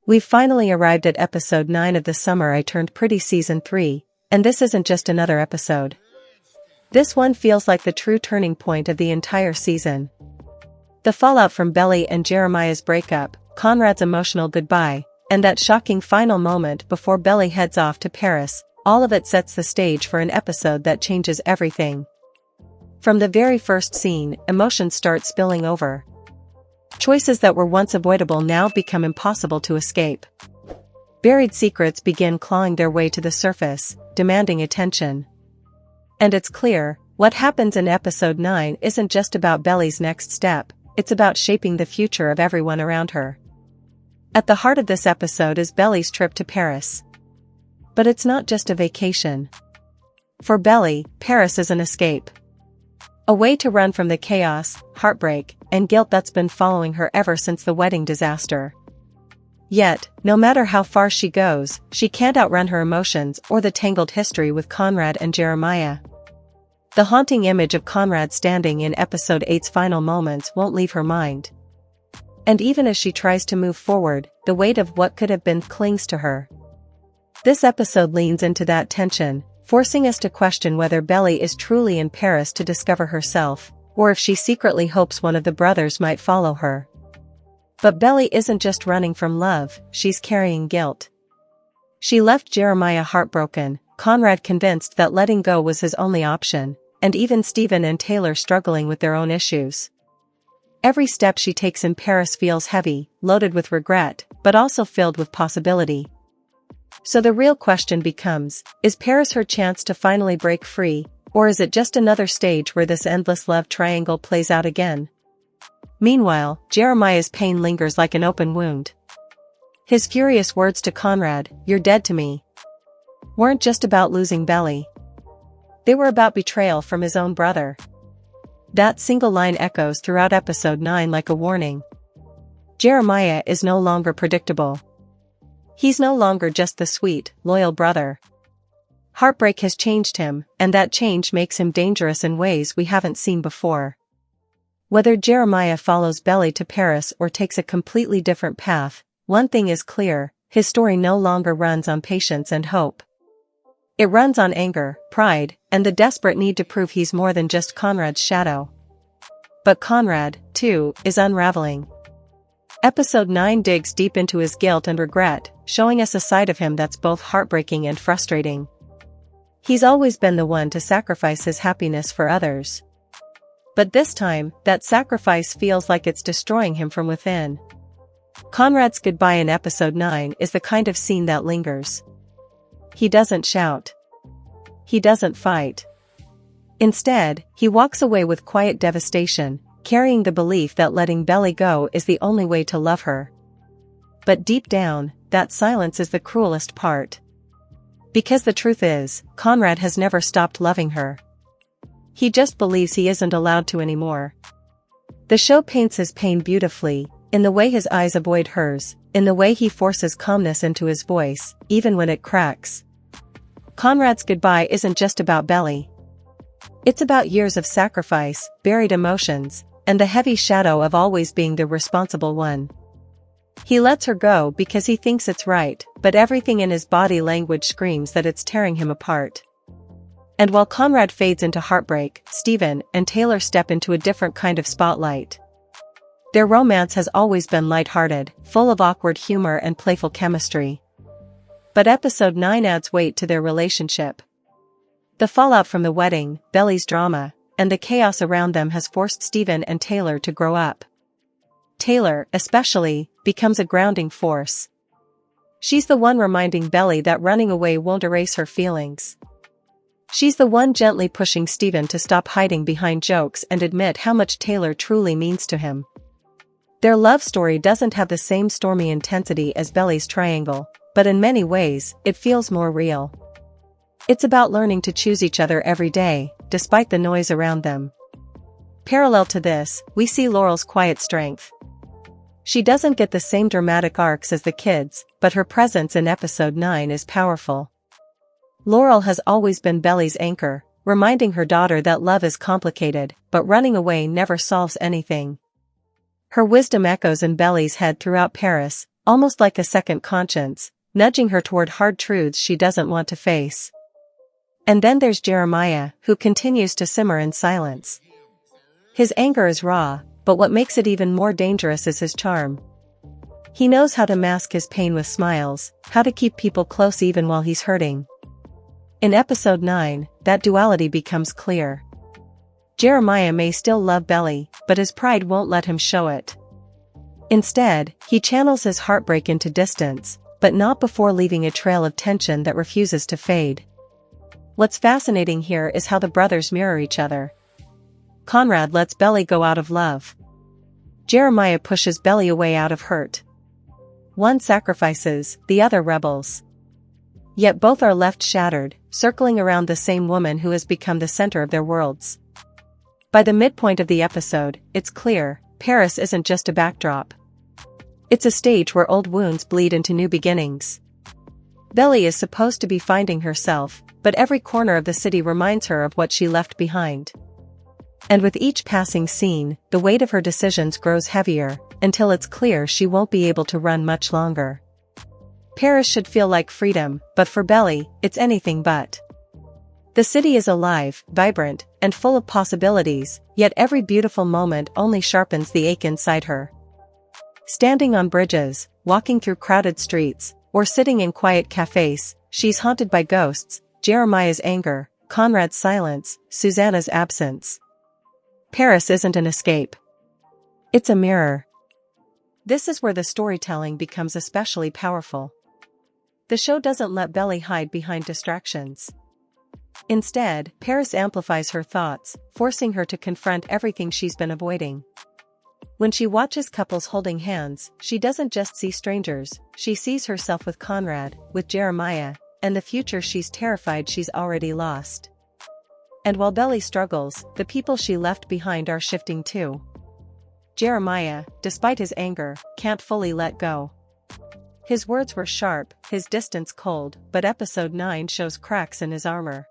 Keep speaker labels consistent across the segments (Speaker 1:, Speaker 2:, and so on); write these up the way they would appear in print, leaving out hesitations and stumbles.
Speaker 1: We've finally arrived at episode 9 of the Summer I Turned Pretty season 3, and this isn't just another episode. This one feels like the true turning point of the entire season. The fallout from Belly and Jeremiah's breakup, Conrad's emotional goodbye, and that shocking final moment before Belly heads off to Paris, all of it sets the stage for an episode that changes everything. From the very first scene, emotions start spilling over. Choices that were once avoidable now become impossible to escape. Buried secrets begin clawing their way to the surface, demanding attention. And it's clear, what happens in episode 9 isn't just about Belly's next step, it's about shaping the future of everyone around her. At the heart of this episode is Belly's trip to Paris. But it's not just a vacation. For Belly, Paris is an escape. A way to run from the chaos, heartbreak, and guilt that's been following her ever since the wedding disaster. Yet, no matter how far she goes, she can't outrun her emotions or the tangled history with Conrad and Jeremiah. The haunting image of Conrad standing in episode 8's final moments won't leave her mind. And even as she tries to move forward, the weight of what could have been clings to her. This episode leans into that tension, forcing us to question whether Belly is truly in Paris to discover herself, or if she secretly hopes one of the brothers might follow her. But Belly isn't just running from love, she's carrying guilt. She left Jeremiah heartbroken, Conrad convinced that letting go was his only option, and even Stephen and Taylor struggling with their own issues. Every step she takes in Paris feels heavy, loaded with regret, but also filled with possibility. So the real question becomes, is Paris her chance to finally break free, or is it just another stage where this endless love triangle plays out again? Meanwhile, Jeremiah's pain lingers like an open wound. His furious words to Conrad, "You're dead to me," weren't just about losing Belly. They were about betrayal from his own brother. That single line echoes throughout episode 9 like a warning. Jeremiah is no longer predictable. He's no longer just the sweet, loyal brother. Heartbreak has changed him, and that change makes him dangerous in ways we haven't seen before. Whether Jeremiah follows Belly to Paris or takes a completely different path, one thing is clear, his story no longer runs on patience and hope. It runs on anger, pride, and the desperate need to prove he's more than just Conrad's shadow. But Conrad, too, is unraveling. Episode 9 digs deep into his guilt and regret, showing us a side of him that's both heartbreaking and frustrating. He's always been the one to sacrifice his happiness for others. But this time, that sacrifice feels like it's destroying him from within. Conrad's goodbye in episode 9 is the kind of scene that lingers. He doesn't shout. He doesn't fight. Instead, he walks away with quiet devastation, carrying the belief that letting Belly go is the only way to love her. But deep down, that silence is the cruelest part. Because the truth is, Conrad has never stopped loving her. He just believes he isn't allowed to anymore. The show paints his pain beautifully, in the way his eyes avoid hers, in the way he forces calmness into his voice, even when it cracks. Conrad's goodbye isn't just about Belly. It's about years of sacrifice, buried emotions, and the heavy shadow of always being the responsible one. He lets her go because he thinks it's right, but everything in his body language screams that it's tearing him apart. And while Conrad fades into heartbreak, Stephen and Taylor step into a different kind of spotlight. Their romance has always been lighthearted, full of awkward humor and playful chemistry. But episode 9 adds weight to their relationship. The fallout from the wedding, Belly's drama, and the chaos around them has forced Stephen and Taylor to grow up. Taylor, especially, becomes a grounding force. She's the one reminding Belly that running away won't erase her feelings. She's the one gently pushing Stephen to stop hiding behind jokes and admit how much Taylor truly means to him. Their love story doesn't have the same stormy intensity as Belly's triangle, but in many ways, it feels more real. It's about learning to choose each other every day, despite the noise around them. Parallel to this, we see Laurel's quiet strength. She doesn't get the same dramatic arcs as the kids, but her presence in episode 9 is powerful. Laurel has always been Belly's anchor, reminding her daughter that love is complicated, but running away never solves anything. Her wisdom echoes in Belly's head throughout Paris, almost like a second conscience, nudging her toward hard truths she doesn't want to face. And then there's Jeremiah, who continues to simmer in silence. His anger is raw, but what makes it even more dangerous is his charm. He knows how to mask his pain with smiles, how to keep people close even while he's hurting. In episode 9, that duality becomes clear. Jeremiah may still love Belly, but his pride won't let him show it. Instead, he channels his heartbreak into distance, but not before leaving a trail of tension that refuses to fade. What's fascinating here is how the brothers mirror each other. Conrad lets Belly go out of love. Jeremiah pushes Belly away out of hurt. One sacrifices, the other rebels. Yet both are left shattered, circling around the same woman who has become the center of their worlds. By the midpoint of the episode, it's clear, Paris isn't just a backdrop. It's a stage where old wounds bleed into new beginnings. Belly is supposed to be finding herself, but every corner of the city reminds her of what she left behind. And with each passing scene, the weight of her decisions grows heavier, until it's clear she won't be able to run much longer. Paris should feel like freedom, but for Belly, it's anything but. The city is alive, vibrant, and full of possibilities, yet every beautiful moment only sharpens the ache inside her. Standing on bridges, walking through crowded streets, or sitting in quiet cafes, she's haunted by ghosts, Jeremiah's anger, Conrad's silence, Susanna's absence. Paris isn't an escape. It's a mirror. This is where the storytelling becomes especially powerful. The show doesn't let Belly hide behind distractions. Instead, Paris amplifies her thoughts, forcing her to confront everything she's been avoiding. When she watches couples holding hands, she doesn't just see strangers, she sees herself with Conrad, with Jeremiah, and the future she's terrified she's already lost. And while Belly struggles, the people she left behind are shifting too. Jeremiah, despite his anger, can't fully let go. His words were sharp, his distance cold, but episode 9 shows cracks in his armor.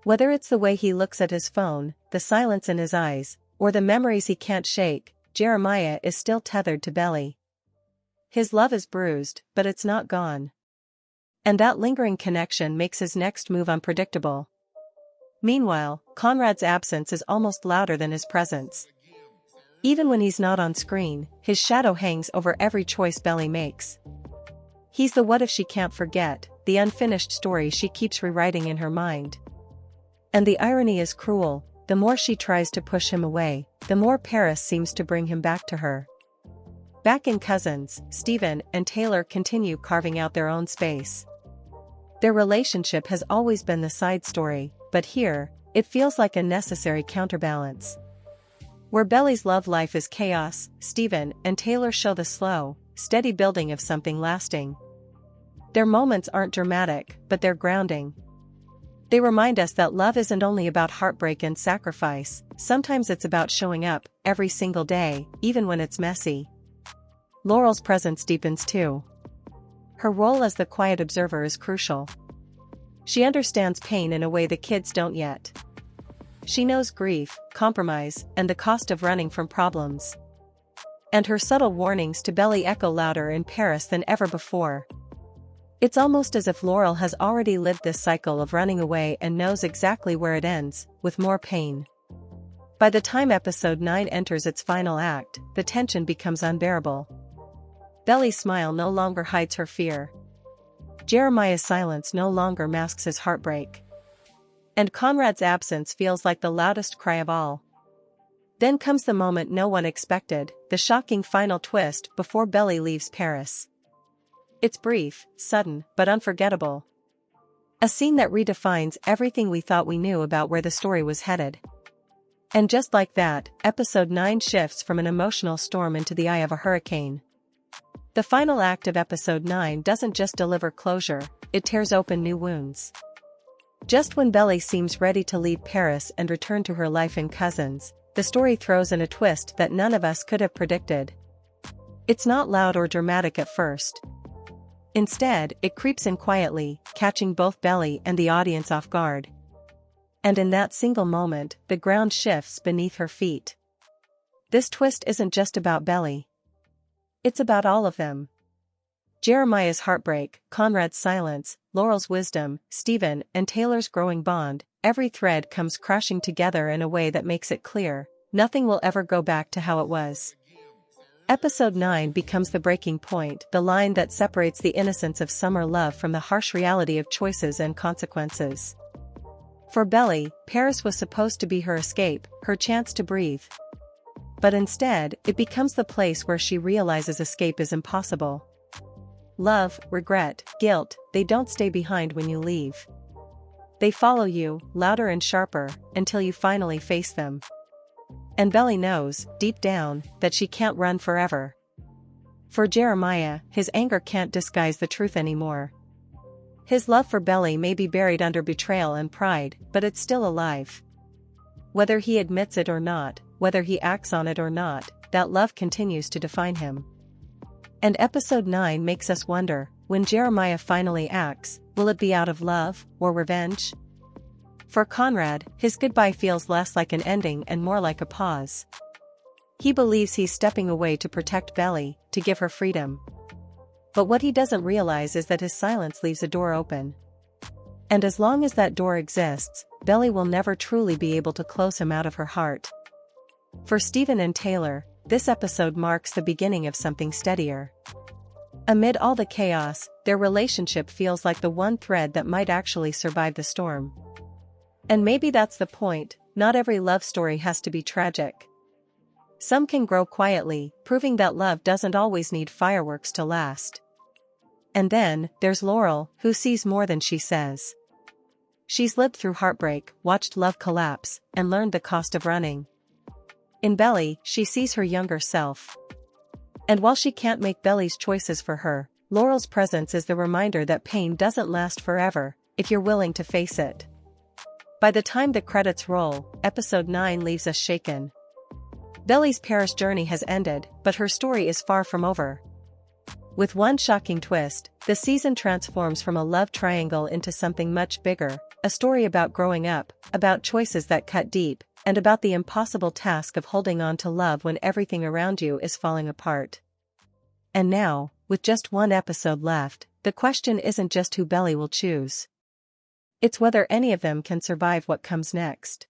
Speaker 1: Whether it's the way he looks at his phone, the silence in his eyes, or the memories he can't shake, Jeremiah is still tethered to Belly. His love is bruised, but it's not gone. And that lingering connection makes his next move unpredictable. Meanwhile, Conrad's absence is almost louder than his presence. Even when he's not on screen, his shadow hangs over every choice Belly makes. He's the what if she can't forget, the unfinished story she keeps rewriting in her mind. And the irony is cruel, the more she tries to push him away, the more Paris seems to bring him back to her. Back in Cousins, Stephen and Taylor continue carving out their own space. Their relationship has always been the side story, but here, it feels like a necessary counterbalance. Where Belly's love life is chaos, Stephen and Taylor show the slow, steady building of something lasting. Their moments aren't dramatic, but they're grounding. They remind us that love isn't only about heartbreak and sacrifice, sometimes it's about showing up, every single day, even when it's messy. Laurel's presence deepens too. Her role as the quiet observer is crucial. She understands pain in a way the kids don't yet. She knows grief, compromise, and the cost of running from problems. And her subtle warnings to Belly echo louder in Paris than ever before. It's almost as if Laurel has already lived this cycle of running away and knows exactly where it ends, with more pain. By the time episode 9 enters its final act, the tension becomes unbearable. Belly's smile no longer hides her fear. Jeremiah's silence no longer masks his heartbreak. And Conrad's absence feels like the loudest cry of all. Then comes the moment no one expected, the shocking final twist before Belly leaves Paris. It's brief, sudden, but unforgettable. A scene that redefines everything we thought we knew about where the story was headed. And just like that, episode 9 shifts from an emotional storm into the eye of a hurricane. The final act of episode 9 doesn't just deliver closure, it tears open new wounds. Just when Belly seems ready to leave Paris and return to her life in Cousins, the story throws in a twist that none of us could have predicted. It's not loud or dramatic at first. Instead, it creeps in quietly, catching both Belly and the audience off guard. And in that single moment, the ground shifts beneath her feet. This twist isn't just about Belly. It's about all of them. Jeremiah's heartbreak, Conrad's silence, Laurel's wisdom, Stephen and Taylor's growing bond, every thread comes crashing together in a way that makes it clear, nothing will ever go back to how it was. Episode 9 becomes the breaking point, the line that separates the innocence of summer love from the harsh reality of choices and consequences. For Belly, Paris was supposed to be her escape, her chance to breathe. But instead, it becomes the place where she realizes escape is impossible. Love, regret, guilt, they don't stay behind when you leave. They follow you, louder and sharper, until you finally face them. And Belly knows, deep down, that she can't run forever. For Jeremiah, his anger can't disguise the truth anymore. His love for Belly may be buried under betrayal and pride, but it's still alive. Whether he admits it or not, whether he acts on it or not, that love continues to define him. And episode 9 makes us wonder, when Jeremiah finally acts, will it be out of love, or revenge? For Conrad, his goodbye feels less like an ending and more like a pause. He believes he's stepping away to protect Belly, to give her freedom. But what he doesn't realize is that his silence leaves a door open. And as long as that door exists, Belly will never truly be able to close him out of her heart. For Stephen and Taylor, this episode marks the beginning of something steadier. Amid all the chaos, their relationship feels like the one thread that might actually survive the storm. And maybe that's the point, not every love story has to be tragic. Some can grow quietly, proving that love doesn't always need fireworks to last. And then, there's Laurel, who sees more than she says. She's lived through heartbreak, watched love collapse, and learned the cost of running. In Belly, she sees her younger self. And while she can't make Belly's choices for her, Laurel's presence is the reminder that pain doesn't last forever, if you're willing to face it. By the time the credits roll, episode 9 leaves us shaken. Belly's Paris journey has ended, but her story is far from over. With one shocking twist, the season transforms from a love triangle into something much bigger, a story about growing up, about choices that cut deep, and about the impossible task of holding on to love when everything around you is falling apart. And now, with just one episode left, the question isn't just who Belly will choose. It's whether any of them can survive what comes next.